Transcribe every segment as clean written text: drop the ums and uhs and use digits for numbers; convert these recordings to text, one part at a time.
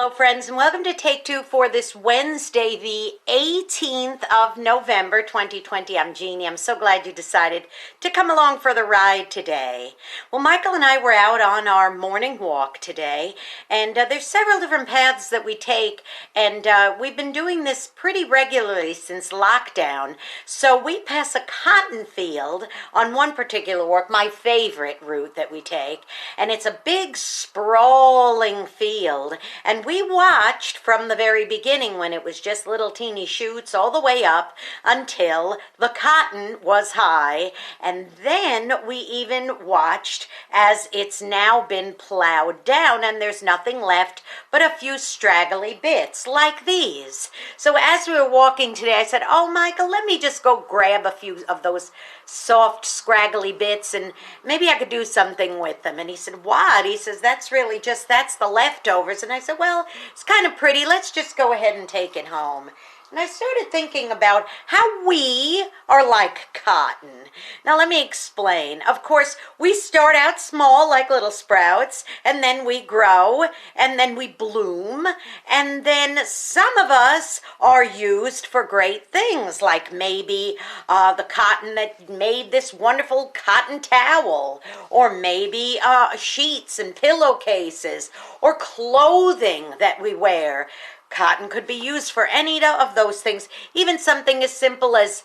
Hello friends, and welcome to Take Two for this Wednesday, the 18th of November 2020. I'm Jeannie. I'm so glad you decided to come along for the ride today. Well, Michael and I were out on our morning walk today, and there's several different paths that we take, and we've been doing this pretty regularly since lockdown. So we pass a cotton field on one particular walk, my favorite route that we take, and it's a big sprawling field. And we watched from the very beginning when it was just little teeny shoots all the way up until the cotton was high. And then we even watched as it's now been plowed down and there's nothing left but a few straggly bits like these. So as we were walking today, I said, "Oh, Michael, let me just go grab a few of those soft, scraggly bits and maybe I could do something with them." And he said, "What?" He says, "That's the leftovers." And I said, "Well, it's kind of pretty. Let's just go ahead and take it home." And I started thinking about how we are like cotton. Now, let me explain. Of course, we start out small like little sprouts, and then we grow, and then we bloom, and then some of us are used for great things, like maybe the cotton that made this wonderful cotton towel, or maybe sheets and pillowcases, or clothing that we wear. Cotton could be used for any of those things, even something as simple as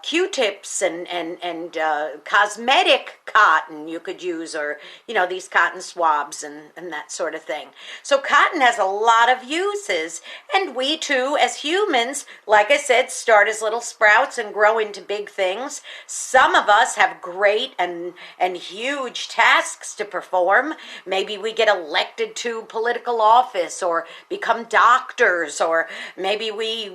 Q-tips and cosmetic cotton you could use, or, these cotton swabs and that sort of thing. So cotton has a lot of uses, and we too, as humans, like I said, start as little sprouts and grow into big things. Some of us have great and huge tasks to perform. Maybe we get elected to political office or become doctors, or maybe we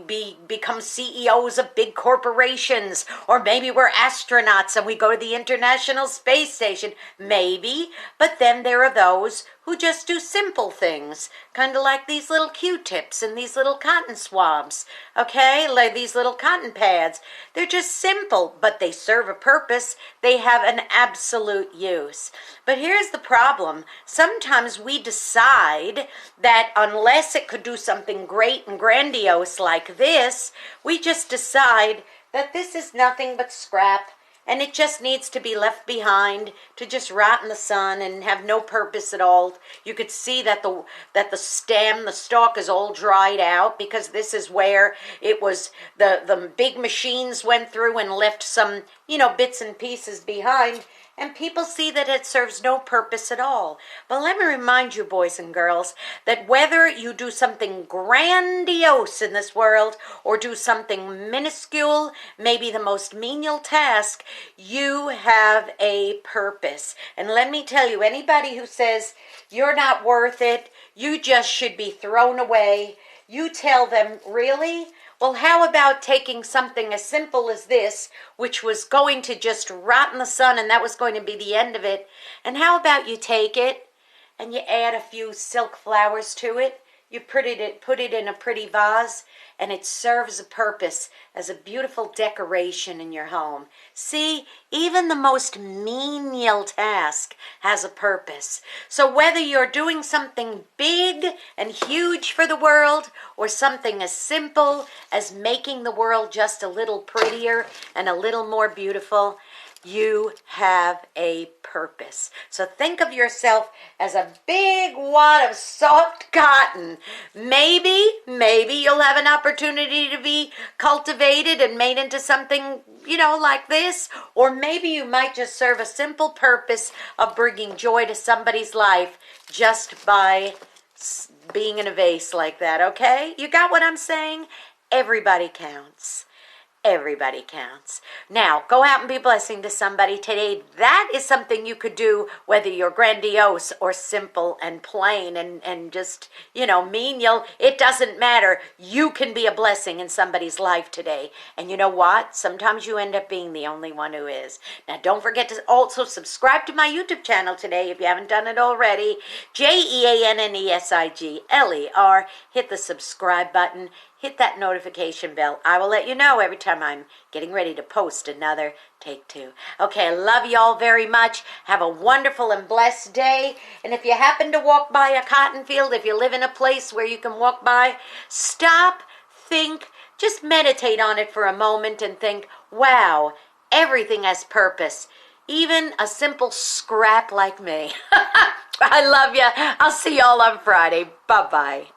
become CEOs of big corporations, or maybe we're astronauts and we go to the International Space Station. Maybe, but then there are those who just do simple things, kind of like these little Q-tips and these little cotton swabs, okay? Like these little cotton pads. They're just simple, but they serve a purpose. They have an absolute use. But here's the problem. Sometimes we decide that unless it could do something great and grandiose like this, we just decide that this is nothing but scrap, and it just needs to be left behind to just rot in the sun and have no purpose at all. You could see that the stalk is all dried out, because this is where it was, the big machines went through and left some, bits and pieces behind. And people see that it serves no purpose at all. But let me remind you, boys and girls, that whether you do something grandiose in this world or do something minuscule, maybe the most menial task, you have a purpose. And let me tell you, anybody who says you're not worth it, you just should be thrown away, you tell them, really? Well, how about taking something as simple as this, which was going to just rot in the sun and that was going to be the end of it, and how about you take it and you add a few silk flowers to it, you put it in a pretty vase, and it serves a purpose as a beautiful decoration in your home. See, even the most menial task has a purpose. So whether you're doing something big and huge for the world, or something as simple as making the world just a little prettier and a little more beautiful, you have a purpose. So think of yourself as a big wad of soft cotton. Maybe you'll have an opportunity to be cultivated and made into something, like this. Or maybe you might just serve a simple purpose of bringing joy to somebody's life just by being in a vase like that, okay? You got what I'm saying? Everybody counts. Everybody counts. Now, go out and be a blessing to somebody today. That is something you could do, whether you're grandiose or simple and plain and just, menial. It doesn't matter. You can be a blessing in somebody's life today. And you know what? Sometimes you end up being the only one who is. Now, don't forget to also subscribe to my YouTube channel today if you haven't done it already. JeanneSigler. Hit the subscribe button. Hit that notification bell. I will let you know every time time I'm getting ready to post another Take Two. Okay, I love you all very much. Have a wonderful and blessed day. And if you happen to walk by a cotton field, if you live in a place where you can walk by, stop, think, just meditate on it for a moment and think, wow, everything has purpose. Even a simple scrap like me. I love you. I'll see y'all on Friday. Bye-bye.